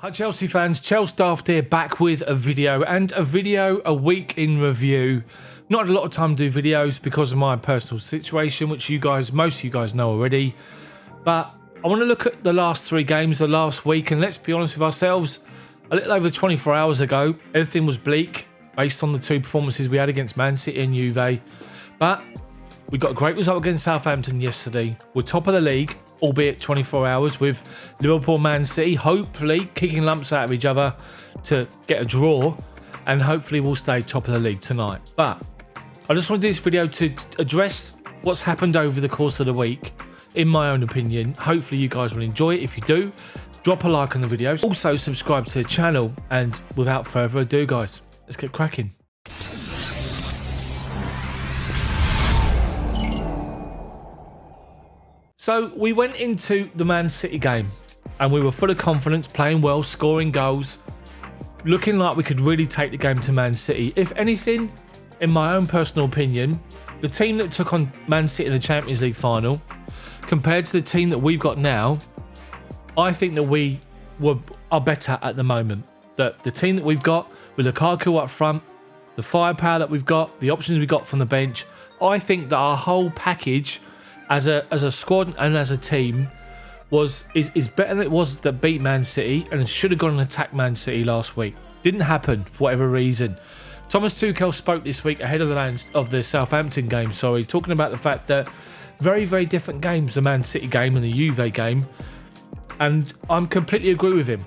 Hi Chelsea fans, Chels Daft here, back with a video a week in review. Not a lot of time to do videos because of my personal situation, which most of you guys know already. But I want to look at the last three games, the last week, and let's be honest with ourselves, a little over 24 hours ago, everything was bleak based on the two performances we had against Man City and Juve. But we got a great result against Southampton yesterday. We're top of the league, albeit 24 hours, with Liverpool, Man City, hopefully kicking lumps out of each other to get a draw, and hopefully we'll stay top of the league tonight. But I just want to do this video to address what's happened over the course of the week, in my own opinion. Hopefully you guys will enjoy it. If you do, drop a like on the video. Also subscribe to the channel, and without further ado guys, let's get cracking. So we went into the Man City game and we were full of confidence, playing well, scoring goals, looking like we could really take the game to Man City. If anything, in my own personal opinion, the team that took on Man City in the Champions League final, compared to the team that we've got now, I think that we are better at the moment. That the team that we've got, with Lukaku up front, the firepower that we've got, the options we got from the bench, I think that our whole package as a squad and as a team is better than it was that beat Man City, and it should have gone and attacked Man City last week. Didn't happen for whatever reason. Thomas Tuchel spoke this week ahead of the Southampton game, talking about the fact that very, very different games, the Man City game and the Juve game, and I'm completely agree with him.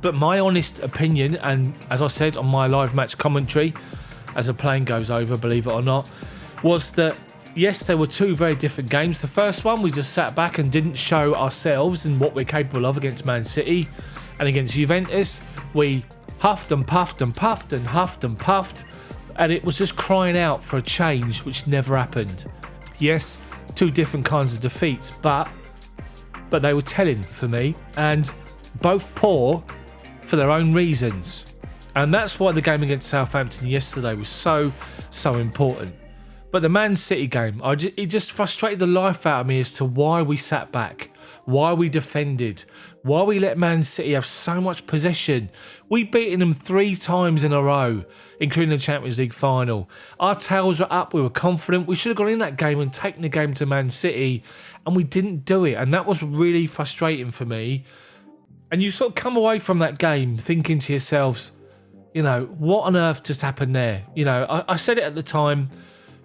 But my honest opinion, and as I said on my live match commentary, as the plane goes over, believe it or not, was that yes, there were two very different games. The first one, we just sat back and didn't show ourselves and what we're capable of against Man City. And against Juventus, we huffed and puffed and puffed and huffed and puffed. And it was just crying out for a change, which never happened. Yes, two different kinds of defeats, but they were telling for me. And both poor for their own reasons. And that's why the game against Southampton yesterday was so important. But the Man City game, it just frustrated the life out of me as to why we sat back, why we defended, why we let Man City have so much possession. We beaten them 3 times in a row, including the Champions League final. Our tails were up, we were confident. We should have gone in that game and taken the game to Man City, and we didn't do it. And that was really frustrating for me. And you sort of come away from that game thinking to yourselves, you know, what on earth just happened there? You know, I said it at the time.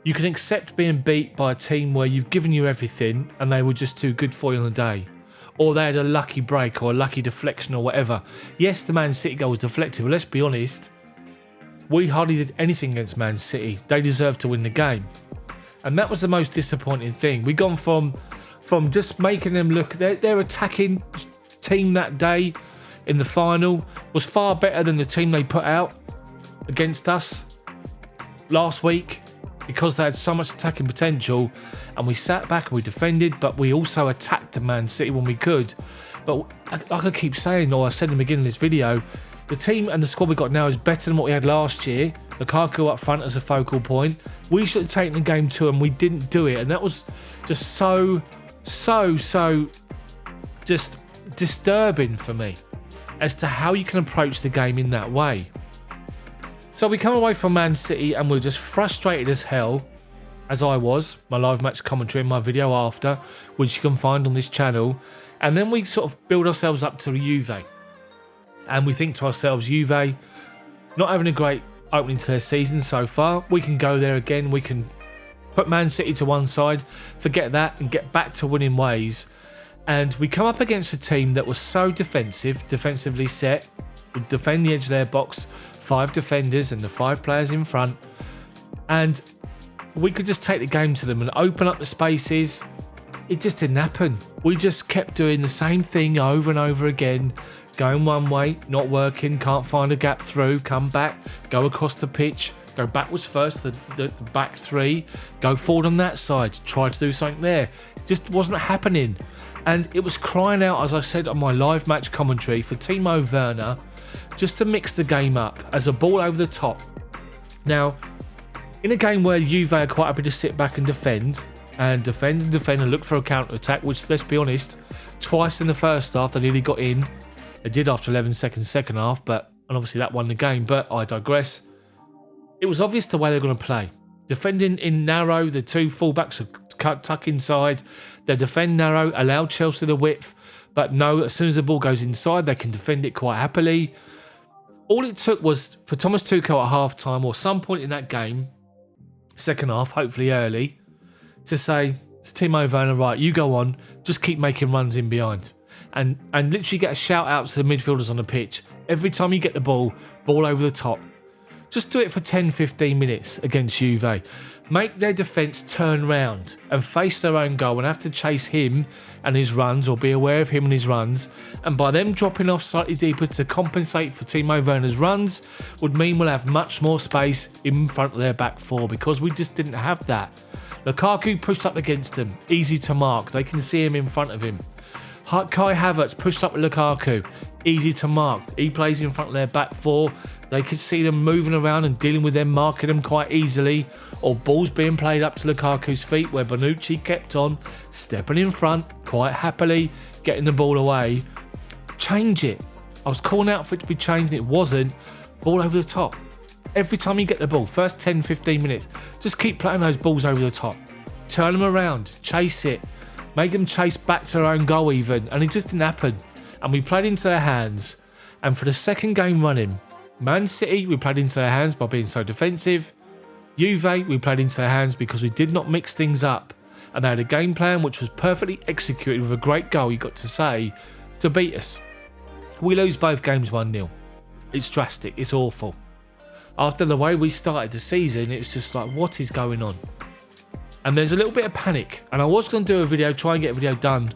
You can accept being beat by a team where you've given you everything and they were just too good for you on the day. Or they had a lucky break or a lucky deflection or whatever. Yes, the Man City goal was deflected, but let's be honest, we hardly did anything against Man City. They deserved to win the game. And that was the most disappointing thing. We've gone from just making them look, their attacking team that day in the final was far better than the team they put out against us last week, because they had so much attacking potential, and we sat back and we defended, but we also attacked the Man City when we could. But like I keep saying, or I said in the beginning of this video, the team and the squad we got now is better than what we had last year. Lukaku up front as a focal point. We should have taken the game to, and we didn't do it, and that was just so just disturbing for me as to how you can approach the game in that way. So we come away from Man City and we're just frustrated as hell, as I was, my live match commentary in my video after, which you can find on this channel. And then we sort of build ourselves up to Juve. And we think to ourselves, Juve, not having a great opening to their season so far. We can go there again. We can put Man City to one side, forget that, and get back to winning ways. And we come up against a team that was so defensively set, would defend the edge of their box, 5 defenders and the 5 players in front, and we could just take the game to them and open up the spaces. It just didn't happen. We just kept doing the same thing over and over again, going one way, not working, can't find a gap through, come back, go across the pitch, go backwards first, the back 3, go forward on that side, try to do something there. It just wasn't happening. And it was crying out, as I said on my live match commentary, for Timo Werner just to mix the game up as a ball over the top. Now, in a game where Juve are quite happy to sit back and defend and look for a counter-attack, which, let's be honest, twice in the first half they nearly got in, They did after 11 seconds second half, and obviously that won the game, but I digress. It was obvious the way they're going to play. Defending in narrow, the two fullbacks are tuck inside. They defend narrow, allow Chelsea the width, but no, as soon as the ball goes inside, they can defend it quite happily. All it took was for Thomas Tuchel at half-time or some point in that game, second half, hopefully early, to say to Timo Werner, right, you go on, just keep making runs in behind. And literally get a shout out to the midfielders on the pitch. Every time you get the ball over the top. Just do it for 10-15 minutes against Juve. Make their defence turn round and face their own goal and have to chase him and his runs, or be aware of him and his runs. And by them dropping off slightly deeper to compensate for Timo Werner's runs would mean we'll have much more space in front of their back four, because we just didn't have that. Lukaku pushed up against them, easy to mark. They can see him in front of him. Kai Havertz pushed up with Lukaku, easy to mark. He plays in front of their back four. They could see them moving around and dealing with them, marking them quite easily, or balls being played up to Lukaku's feet where Bonucci kept on, stepping in front quite happily, getting the ball away. Change it. I was calling out for it to be changed, it wasn't. Ball over the top. Every time you get the ball, first 10-15 minutes, just keep playing those balls over the top. Turn them around, chase it. Make them chase back to their own goal even, and it just didn't happen. And we played into their hands. And for the second game running, Man City, we played into their hands by being so defensive. Juve, we played into their hands because we did not mix things up. And they had a game plan which was perfectly executed with a great goal, you got to say, to beat us. We lose both games 1-0. It's drastic, it's awful. After the way we started the season, it's just like, what is going on? And there's a little bit of panic. And I was going to do a video, try and get a video done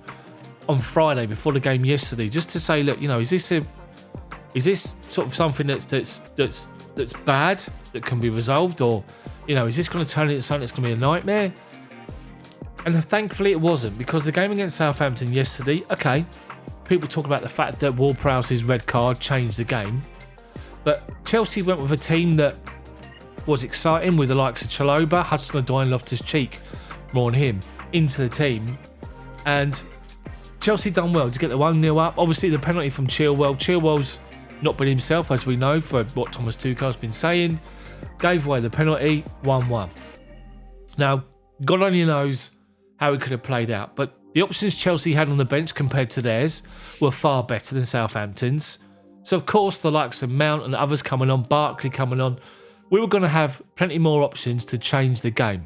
on Friday before the game yesterday, just to say, look, you know, is this sort of something that's bad that can be resolved, or, you know, is this going to turn into something that's going to be a nightmare? And thankfully it wasn't, because the game against Southampton yesterday, okay, people talk about the fact that Ward-Prowse's red card changed the game, but Chelsea went with a team that was exciting, with the likes of Chalobah, Hudson-Odoi and Loftus-Cheek, more on him, into the team. And Chelsea done well to get the 1-0 up. Obviously the penalty from Chilwell. Chilwell's not been himself, as we know, for what Thomas Tuchel's been saying. Gave away the penalty, 1-1. Now, God only knows how it could have played out, but the options Chelsea had on the bench compared to theirs were far better than Southampton's. So of course the likes of Mount and others coming on, Barkley coming on, we were going to have plenty more options to change the game.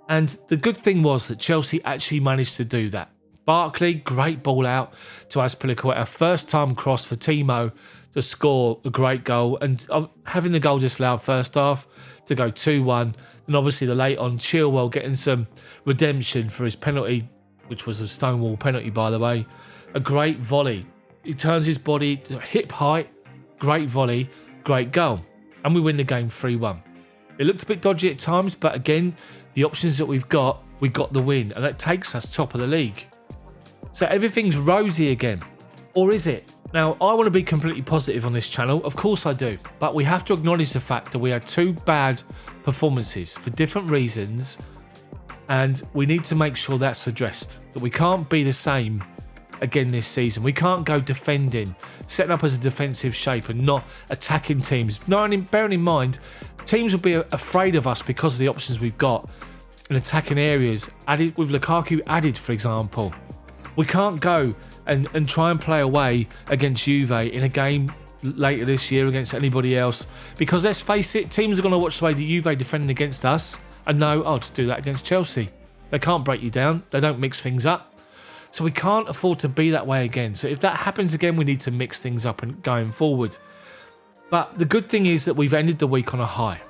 And the good thing was that Chelsea actually managed to do that. Barkley, great ball out to Azpilicueta, first time cross for Timo to score a great goal, and having the goal disallowed first half to go 2-1. And obviously the late on Chilwell getting some redemption for his penalty, which was a Stonewall penalty, by the way. A great volley. He turns his body to hip height, great volley, great goal. And we win the game 3-1. It looked a bit dodgy at times, but again, the options that we got the win, and that takes us top of the league. So everything's rosy again. Or is it? Now, I want to be completely positive on this channel. Of course I do. But we have to acknowledge the fact that we had two bad performances for different reasons. And we need to make sure that's addressed. That we can't be the same again this season. We can't go defending, setting up as a defensive shape and not attacking teams. Bearing in mind, teams will be afraid of us because of the options we've got in attacking areas, added with Lukaku added, for example. We can't go and try and play away against Juve in a game later this year against anybody else, because let's face it, teams are going to watch the way the Juve defending against us and know, I'll just do that against Chelsea. They can't break you down. They don't mix things up. So we can't afford to be that way again. So if that happens again, we need to mix things up and going forward. But the good thing is that we've ended the week on a high.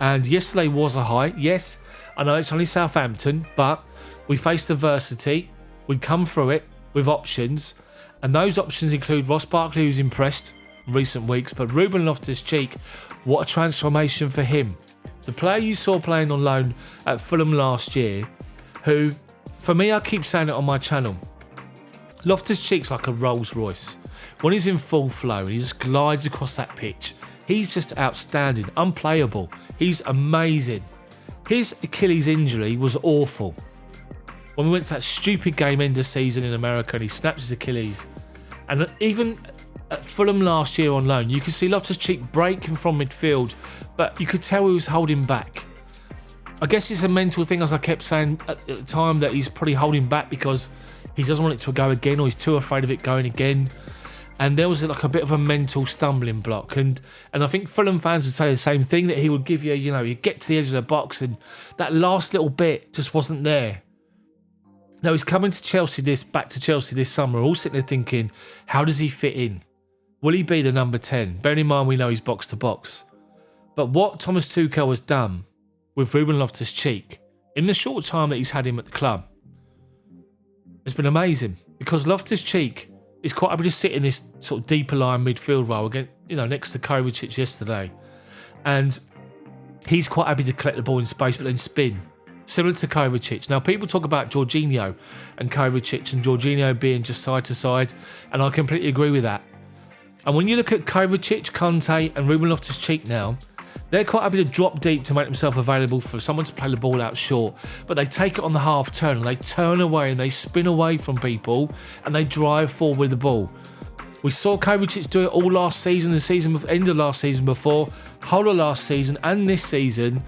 And yesterday was a high. Yes, I know it's only Southampton, but we faced adversity. We come through it with options. And those options include Ross Barkley, who's impressed in recent weeks. But RubenLoftusCheek, what a transformation for him. The player you saw playing on loan at Fulham last year, who, for me, I keep saying it on my channel, Loftus-Cheek's like a Rolls Royce. When he's in full flow and he just glides across that pitch, he's just outstanding, unplayable. He's amazing. His Achilles injury was awful. When we went to that stupid game end of season in America and he snaps his Achilles, and even at Fulham last year on loan, you could see Loftus-Cheek breaking from midfield, but you could tell he was holding back. I guess it's a mental thing, as I kept saying at the time, that he's probably holding back because he doesn't want it to go again, or he's too afraid of it going again. And there was like a bit of a mental stumbling block. And I think Fulham fans would say the same thing, that he would give you, he'd get to the edge of the box and that last little bit just wasn't there. Now he's coming to back to Chelsea this summer, all sitting there thinking, how does he fit in? Will he be the number 10? Bearing in mind we know he's box to box. But what Thomas Tuchel has done with Ruben Loftus-Cheek in the short time that he's had him at the club has been amazing, because Loftus-Cheek is quite happy to sit in this sort of deeper line midfield role again, next to Kovacic yesterday, and he's quite happy to collect the ball in space but then spin, similar to Kovacic. Now people talk about Jorginho and Kovacic, and Jorginho being just side to side, and I completely agree with that. And when you look at Kovacic, Conte and Ruben Loftus-Cheek now, they're quite happy to drop deep to make themselves available for someone to play the ball out short. But they take it on the half turn and they turn away and they spin away from people and they drive forward with the ball. We saw Kovacic do it all last season, end of last season before, whole of last season and this season.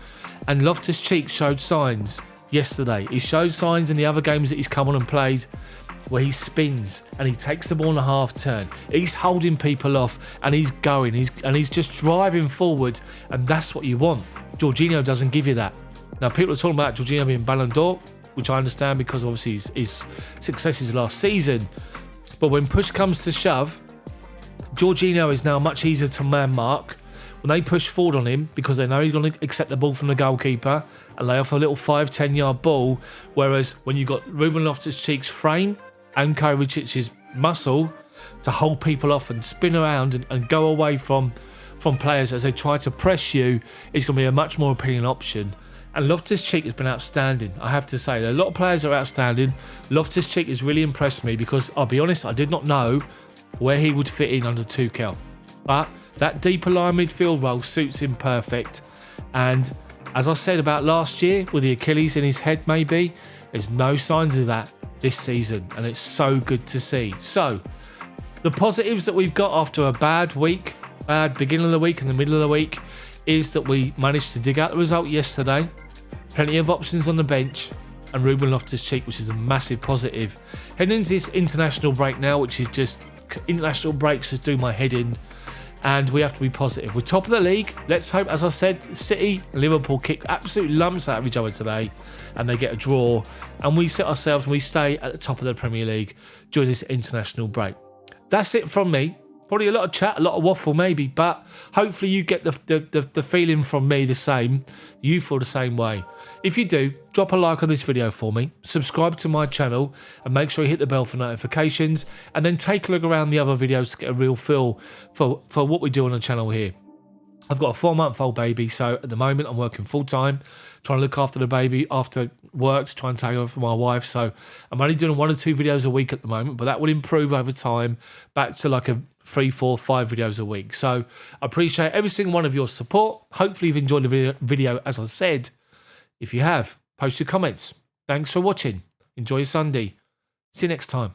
And Loftus-Cheek showed signs yesterday. He showed signs in the other games that he's come on and played, where he spins and he takes the ball on a half turn. He's holding people off and he's going. He's just driving forward, and that's what you want. Jorginho doesn't give you that. Now people are talking about Jorginho being Ballon d'Or, which I understand because obviously his successes last season. But when push comes to shove, Jorginho is now much easier to man mark. When they push forward on him, because they know he's going to accept the ball from the goalkeeper and lay off a little 5-10 yard ball, whereas when you've got Ruben Loftus-Cheek's frame and Kovacic's muscle to hold people off and spin around and go away from players as they try to press you, it's going to be a much more appealing option. And Loftus-Cheek has been outstanding, I have to say. A lot of players are outstanding. Loftus-Cheek has really impressed me, because I'll be honest, I did not know where he would fit in under Tuchel. But that deeper line midfield role suits him perfect. And as I said about last year, with the Achilles in his head maybe, there's no signs of that this season, and it's so good to see. So the positives that we've got after a bad beginning of the week and the middle of the week is that we managed to dig out the result yesterday, plenty of options on the bench, and Ruben Loftus-Cheek, which is a massive positive. Heading into this international break now, which is just international breaks just do my head in, and we have to be positive. We're top of the league. Let's hope, as I said, City and Liverpool kick absolute lumps out of each other today and they get a draw, and we set ourselves and we stay at the top of the Premier League during this international break. That's it from me. Probably a lot of chat, a lot of waffle maybe, but hopefully you get the feeling from me the same. You feel the same way. If you do, drop a like on this video for me, subscribe to my channel, and make sure you hit the bell for notifications, and then take a look around the other videos to get a real feel for what we do on the channel here. I've got a 4-month-old baby, so at the moment I'm working full-time, trying to look after the baby after work, to try and take over for my wife. So I'm only doing 1 or 2 videos a week at the moment, but that will improve over time back to like a 3, 4, 5 videos a week. So I appreciate every single one of your support. Hopefully you've enjoyed the video, as I said. If you have, post your comments. Thanks for watching. Enjoy your Sunday. See you next time.